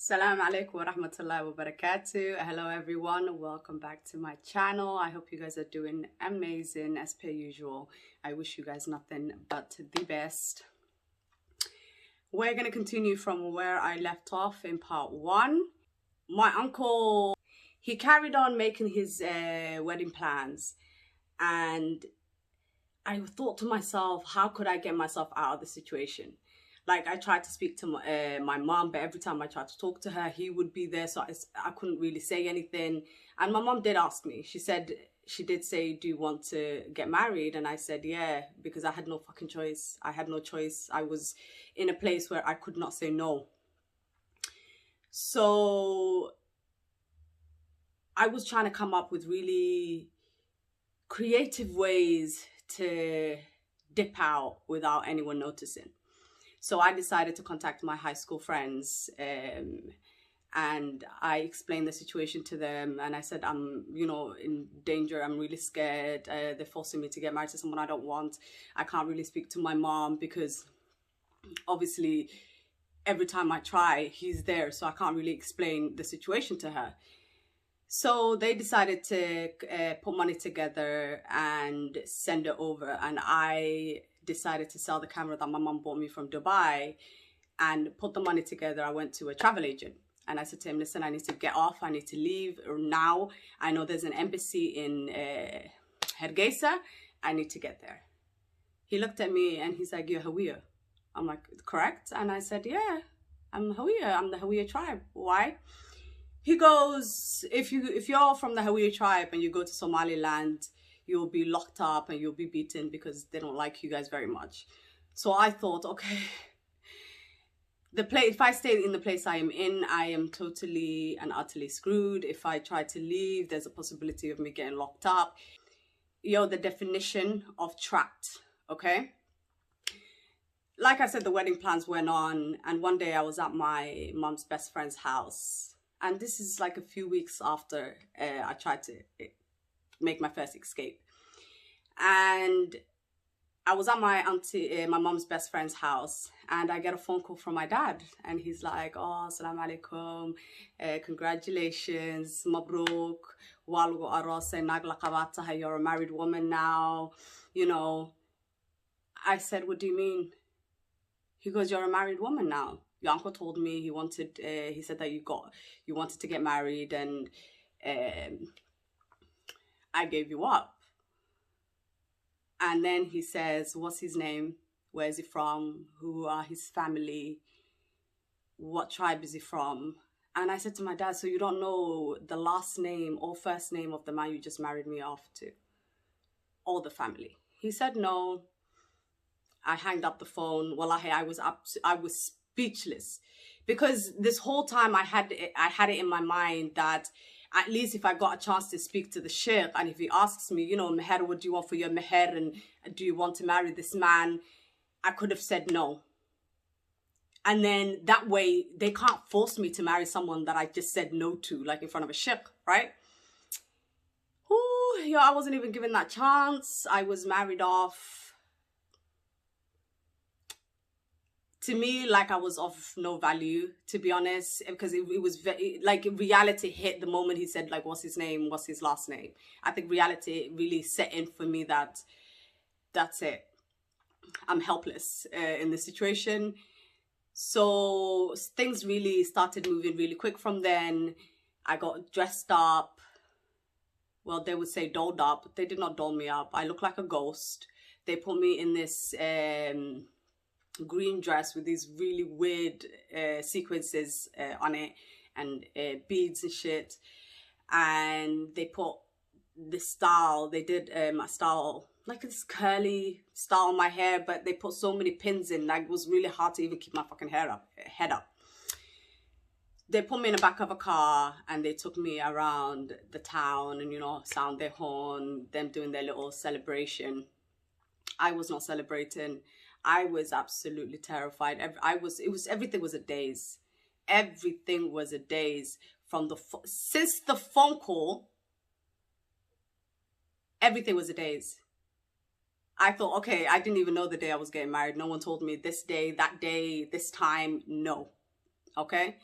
Assalamu alaikum wa rahmatullahi wa barakatuh. Hello everyone, welcome back to my channel. I hope you guys are doing amazing as per usual. I wish you guys nothing but the best. We're going to continue from where I left off in part 1. My uncle, he carried on making his wedding plans, and I thought to myself, how could I get myself out of the situation? Like, I tried to speak to my mom, but every time I tried to talk to her, he would be there, so I couldn't really say anything. And my mom did ask me. She did say, do you want to get married? And I said, yeah, because I had no fucking choice. I had no choice. I was in a place where I could not say no. So I was trying to come up with really creative ways to dip out without anyone noticing. So I decided to contact my high school friends, and I explained the situation to them, and I said, I'm, in danger. I'm really scared. They're forcing me to get married to someone I don't want. I can't really speak to my mom because obviously every time I try, he's there, so I can't really explain the situation to her. So they decided to put money together and send it over, and I decided to sell the camera that my mom bought me from Dubai and put the money together. I went to a travel agent and I said to him, listen, I need to get off. I need to leave now. I know there's an embassy in Hargeisa. I need to get there. He looked at me and he's like, you're Hawiya. I'm like, correct? And I said, yeah, I'm Hawiya. I'm the Hawiya tribe. Why? He goes, if you're from the Hawiya tribe and you go to Somaliland, you'll be locked up and you'll be beaten because they don't like you guys very much. So I thought, okay, if I stay in the place I am in, I am totally and utterly screwed. If I try to leave, there's a possibility of me getting locked up. The definition of trapped, okay? Like I said, the wedding plans went on, and one day I was at my mom's best friend's house. And this is like a few weeks after I tried to make my first escape. And I was at my mom's best friend's house, and I get a phone call from my dad, and he's like, oh, assalamu alaikum, congratulations, mabruk, walugo arose, nagla qabataha, you're a married woman now, I said, what do you mean? He goes, you're a married woman now. Your uncle told me he said that you wanted to get married, and I gave you up. And then he says, what's his name? Where is he from? Who are his family? What tribe is he from? And I said to my dad, so you don't know the last name or first name of the man you just married me off to? Or the family? He said, no. I hanged up the phone. Wallahi, I was speechless, because this whole time I had it in my mind that at least if I got a chance to speak to the sheikh, and if he asks me, meher, what do you want for your meher, and do you want to marry this man, I could have said no. And then that way they can't force me to marry someone that I just said no to, like in front of a sheikh, right? Ooh, I wasn't even given that chance. I was married off. To me, like, I was of no value, to be honest, because it was very, like, reality hit the moment he said, like, what's his name, what's his last name. I think reality really set in for me that that's it. I'm helpless in this situation. So things really started moving really quick from then. I got dressed up. Well, they would say dolled up. They did not doll me up. I look like a ghost. They put me in this green dress with these really weird sequences on it, and beads and shit. And they put this style, they did my style, like this curly style on my hair, but they put so many pins in, like it was really hard to even keep my fucking head up. They put me in the back of a car and they took me around the town, and sound their horn, them doing their little celebration. I was not celebrating. I was absolutely terrified. Everything was a daze. Everything was a daze. Since the phone call, everything was a daze. I thought, okay, I didn't even know the day I was getting married. No one told me this day, that day, this time. No. Okay.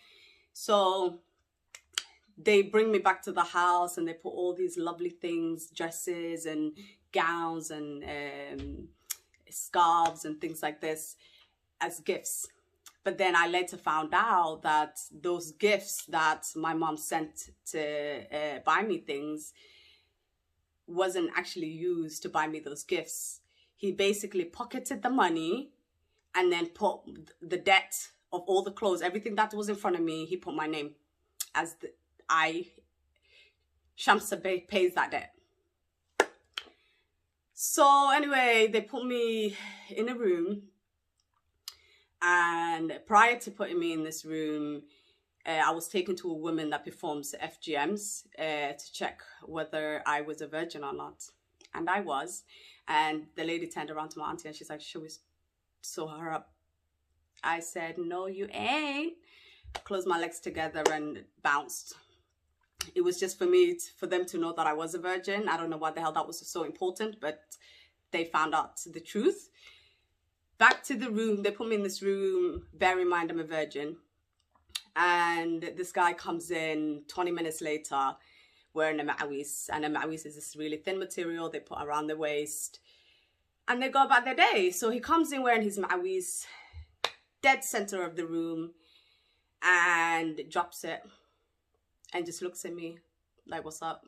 So they bring me back to the house and they put all these lovely things, dresses and gowns and scarves and things like this as gifts. But then I later found out that those gifts that my mom sent to buy me things wasn't actually used to buy me those gifts. He basically pocketed the money and then put the debt of all the clothes, everything that was in front of me, he put my name as Shamsa pays that debt. So anyway, they put me in a room, and prior to putting me in this room, I was taken to a woman that performs FGMs to check whether I was a virgin or not. And I was. And the lady turned around to my auntie and she's like, should we sew her up? I said, no, you ain't. Closed my legs together and bounced. It was just for me, for them to know that I was a virgin. I don't know why the hell that was so important, but they found out the truth. Back to the room, they put me in this room. Bear in mind, I'm a virgin. And this guy comes in 20 minutes later wearing a ma'awis. And a ma'awis is this really thin material they put around the waist. And they go about their day. So he comes in wearing his ma'awis, dead center of the room, and drops it. And just looks at me like, what's up?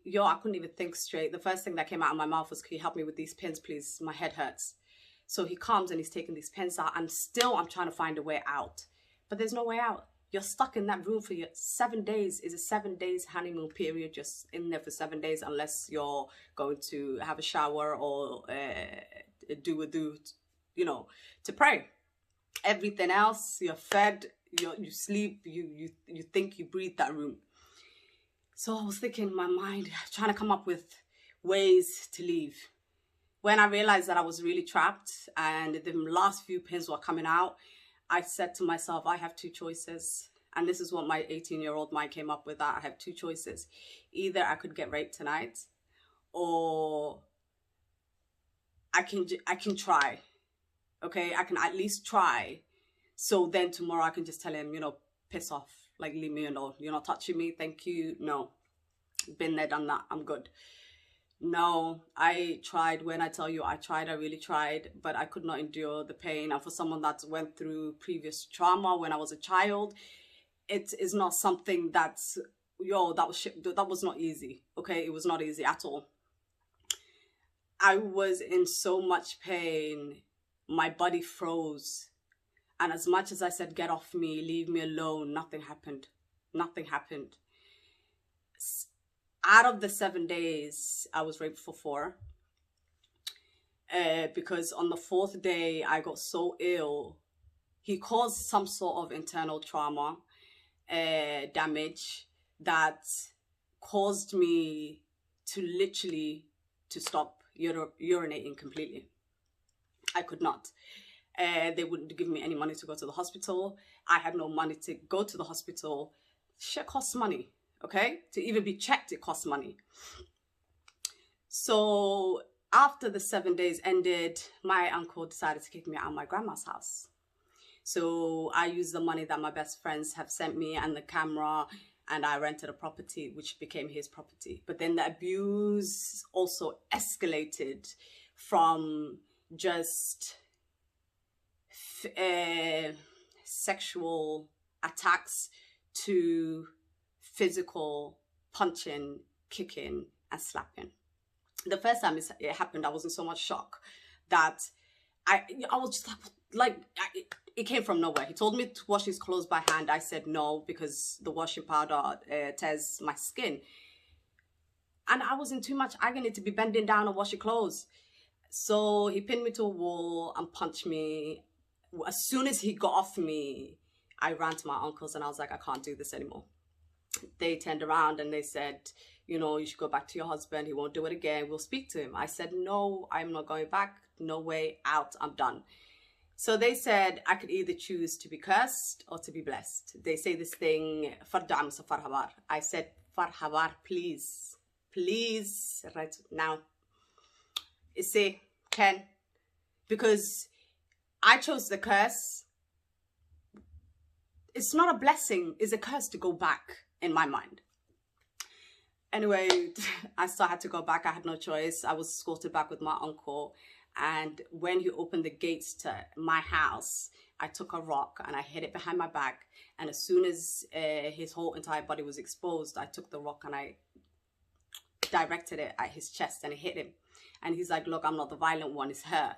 Yo, I couldn't even think straight. The first thing that came out of my mouth was, can you help me with these pins, please? My head hurts. So he comes and he's taking these pins out, and still I'm trying to find a way out. But there's no way out. You're stuck in that room for 7 days. It's a 7 days honeymoon period, just in there for 7 days, unless you're going to have a shower or you know, to pray. Everything else, you're fed, you sleep, you think, you breathe that room. So I was thinking in my mind, trying to come up with ways to leave. When I realized that I was really trapped and the last few pins were coming out, I said to myself, I have two choices. And this is what my 18-year-old mind came up with, that I have two choices. Either I could get raped tonight, or I can try. Okay, I can at least try. So then tomorrow I can just tell him, you know, piss off, like leave me alone. You're not touching me, thank you. No, been there, done that, I'm good. No, I tried. When I tell you I tried, I really tried, but I could not endure the pain. And for someone that went through previous trauma when I was a child, it is not something that's, that was not easy. Okay, it was not easy at all. I was in so much pain, my body froze. And as much as I said, get off me, leave me alone, nothing happened. Nothing happened. Out of the 7 days, I was raped for 4. Because on the 4th day, I got so ill. He caused some sort of internal trauma, damage, that caused me to literally stop urinating completely. I could not. They wouldn't give me any money to go to the hospital. I had no money to go to the hospital. Shit costs money. Okay, to even be checked, it costs money. So after the 7 days ended, my uncle decided to kick me out of my grandma's house. So I used the money that my best friends have sent me and the camera, and I rented a property, which became his property. But then the abuse also escalated from just sexual attacks to physical punching, kicking, and slapping. The first time it happened, I was in so much shock that I was just like it came from nowhere. He told me to wash his clothes by hand. I said no, because the washing powder tears my skin. And I was in too much agony to be bending down and washing clothes. So he pinned me to a wall and punched me. As soon as he got off me, I ran to my uncles and I was like, I can't do this anymore. They turned around and they said, you know, you should go back to your husband. He won't do it again. We'll speak to him. I said, no, I'm not going back. No way out. I'm done. So they said I could either choose to be cursed or to be blessed. They say this thing, I said, farhabar, please, please, right now. Say, Ken, because I chose the curse. it's not a blessing, it's a curse to go back in my mind. Anyway, I still had to go back. I had no choice. I was escorted back with my uncle. And when he opened the gates to my house, I took a rock and I hid it behind my back. And as soon as his whole entire body was exposed, I took the rock and I directed it at his chest and it hit him. And he's like, look, I'm not the violent one, it's her.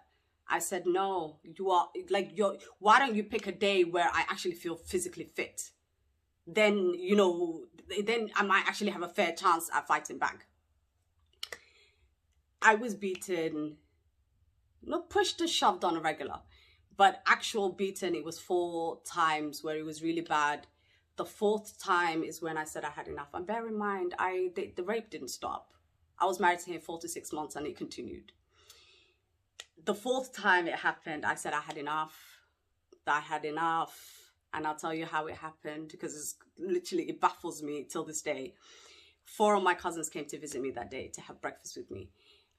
I said, no, you are, like, why don't you pick a day where I actually feel physically fit? Then, you know, then I might actually have a fair chance at fighting back. I was beaten, not pushed or shoved on a regular, but actual beaten. It was 4 times where it was really bad. The 4th time is when I said I had enough. And bear in mind, the rape didn't stop. I was married to him 4 to 6 months and it continued. The 4th time it happened, I said I had enough. I had enough. And I'll tell you how it happened, because it's literally, it baffles me till this day. 4 of my cousins came to visit me that day to have breakfast with me.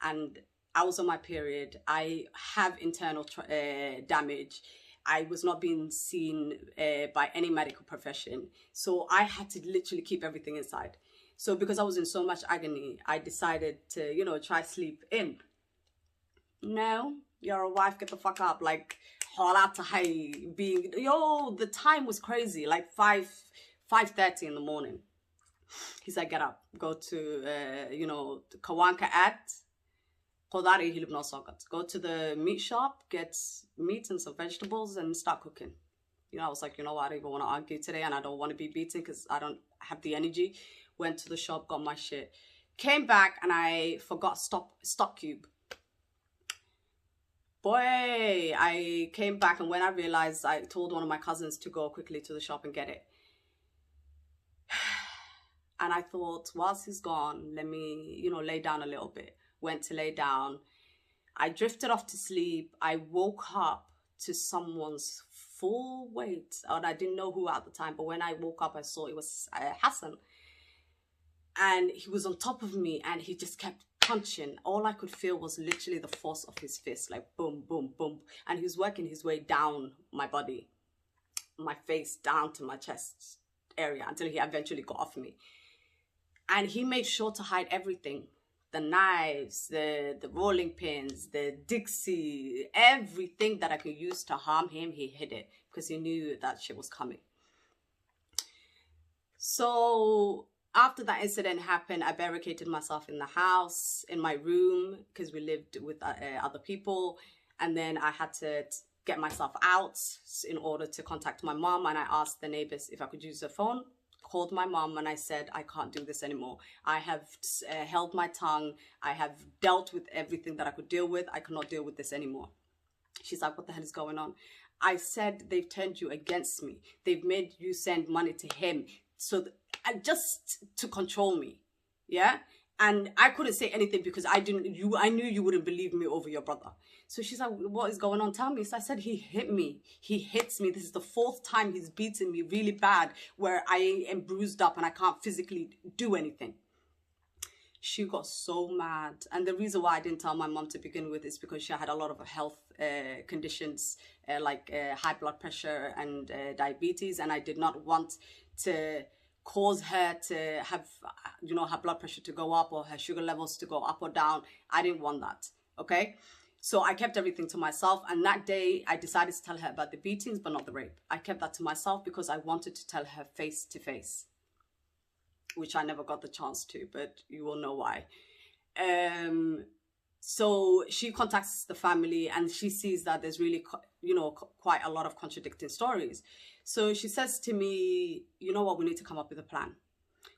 And I was on my period. I have internal damage. I was not being seen by any medical profession. So I had to literally keep everything inside. So because I was in so much agony, I decided to, you know, try sleep in. No, you're a wife, get the fuck up. Like, being, yo, the time was crazy, like 5:30 in the morning. He's like, get up, go to you know, Kawanka at go to the meat shop, get meat and some vegetables and start cooking. You know, I was like, you know what, I don't even want to argue today and I don't want to be beaten because I don't have the energy. Went to the shop, got my shit, came back and I forgot stock cube. Boy, I came back, and when I realized, I told one of my cousins to go quickly to the shop and get it. And I thought, whilst he's gone, let me, you know, lay down a little bit. Went to lay down. I drifted off to sleep. I woke up to someone's full weight. And I didn't know who at the time, but when I woke up, I saw it was Hassan. And he was on top of me and he just kept punching. All I could feel was literally the force of his fist, like boom, boom, boom. And he was working his way down my body, my face down to my chest area until he eventually got off me. And he made sure to hide everything. The knives, the rolling pins, the Dixie, everything that I could use to harm him, he hid it because he knew that shit was coming. So after that incident happened, I barricaded myself in the house, in my room, because we lived with other people. And then I had to get myself out in order to contact my mom. And I asked the neighbors if I could use the phone. Called my mom and I said, I can't do this anymore. I have held my tongue. I have dealt with everything that I could deal with. I cannot deal with this anymore. She's like, what the hell is going on? I said, they've turned you against me. They've made you send money to him. So just to control me, yeah? And I couldn't say anything because I knew you wouldn't believe me over your brother. So she's like, what is going on? Tell me. So I said, he hit me. He hits me. This is the 4th time he's beaten me really bad, where I am bruised up and I can't physically do anything. She got so mad. And the reason why I didn't tell my mom to begin with is because she had a lot of health conditions, like high blood pressure and diabetes. And I did not want to cause her to have, you know, her blood pressure to go up or her sugar levels to go up or down. I didn't want that, okay? So I kept everything to myself. And that day, I decided to tell her about the beatings, but not the rape. I kept that to myself because I wanted to tell her face to face, which I never got the chance to, but you will know why. So she contacts the family and she sees that there's really, you know, quite a lot of contradicting stories. So she says to me, you know what, we need to come up with a plan.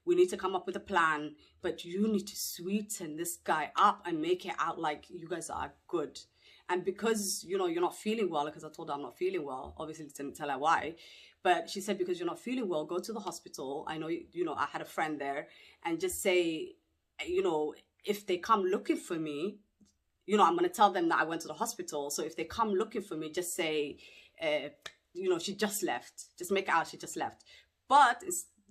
We need to come up with a plan, but you need to sweeten this guy up and make it out like you guys are good. And because, you know, you're not feeling well, because I told her I'm not feeling well, obviously didn't tell her why. But she said, because you're not feeling well, go to the hospital. I know, you know, I had a friend there, and just say, you know, if they come looking for me, you know, I'm going to tell them that I went to the hospital. So if they come looking for me, just say, you know, she just left. Just make it out she just left. But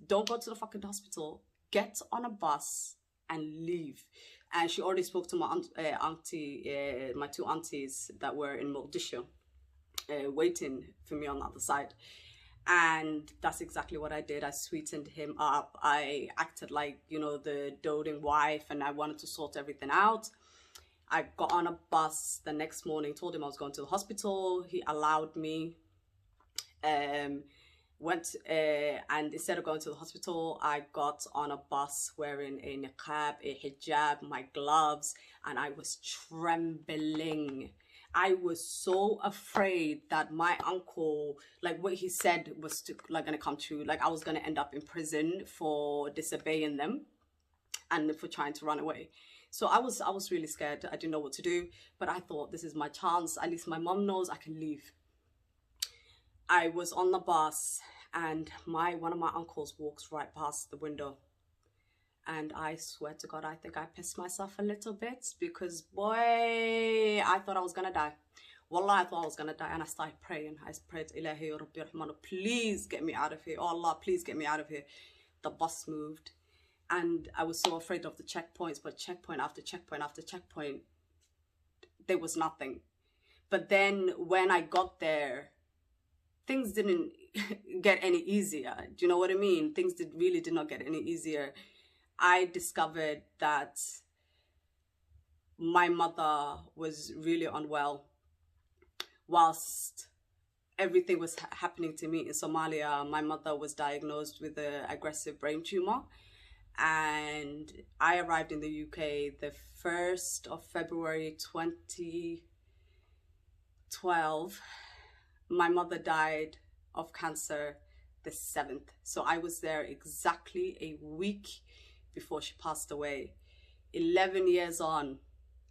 don't go to the fucking hospital. Get on a bus and leave. And she already spoke to my auntie, my 2 aunties that were in Mogadishu, waiting for me on the other side. And that's exactly what I did. I sweetened him up. I acted like, you know, the doting wife, and I wanted to sort everything out. I got on a bus the next morning, told him I was going to the hospital. He allowed me. Went and instead of going to the hospital, I got on a bus wearing a niqab, a hijab, my gloves, and I was trembling. I was so afraid that my uncle, like what he said was gonna come true. Like I was gonna end up in prison for disobeying them and for trying to run away. So I was really scared. I didn't know what to do, but I thought this is my chance. At least my mom knows I can leave. I was on the bus and one of my uncles walks right past the window. And I swear to God, I think I pissed myself a little bit because, boy, I thought I was going to die. Wallah, I thought I was going to die. And I started praying. I prayed, Ilahi Rabbi Rahmanu, please get me out of here. Oh Allah, please get me out of here. The bus moved. And I was so afraid of the checkpoints, but checkpoint after checkpoint after checkpoint, there was nothing. But then when I got there, things didn't get any easier. Do you know what I mean? Things really did not get any easier. I discovered that my mother was really unwell. Whilst everything was happening to me in Somalia, my mother was diagnosed with an aggressive brain tumor. And I arrived in the UK the 1st of February 2012. My mother died of cancer the 7th. So I was there exactly a week before she passed away. 11 years on,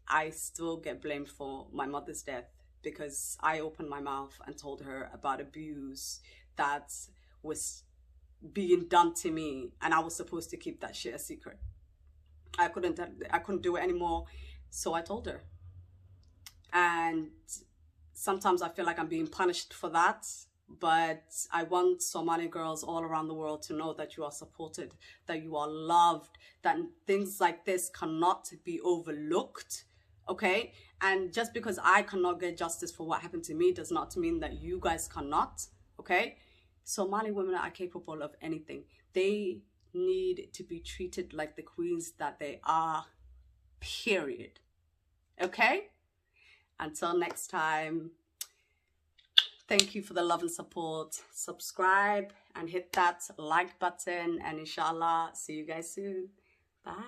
I still get blamed for my mother's death because I opened my mouth and told her about abuse that was being done to me, and I was supposed to keep that shit a secret. I couldn't do it anymore, so I told her. And sometimes I feel like I'm being punished for that, but I want Somali girls all around the world to know that you are supported, that you are loved, that things like this cannot be overlooked, okay? And just because I cannot get justice for what happened to me does not mean that you guys cannot, okay? Somali women are capable of anything. They need to be treated like the queens that they are, period. Okay? Until next time, thank you for the love and support. Subscribe and hit that like button, and inshallah, see you guys soon. Bye.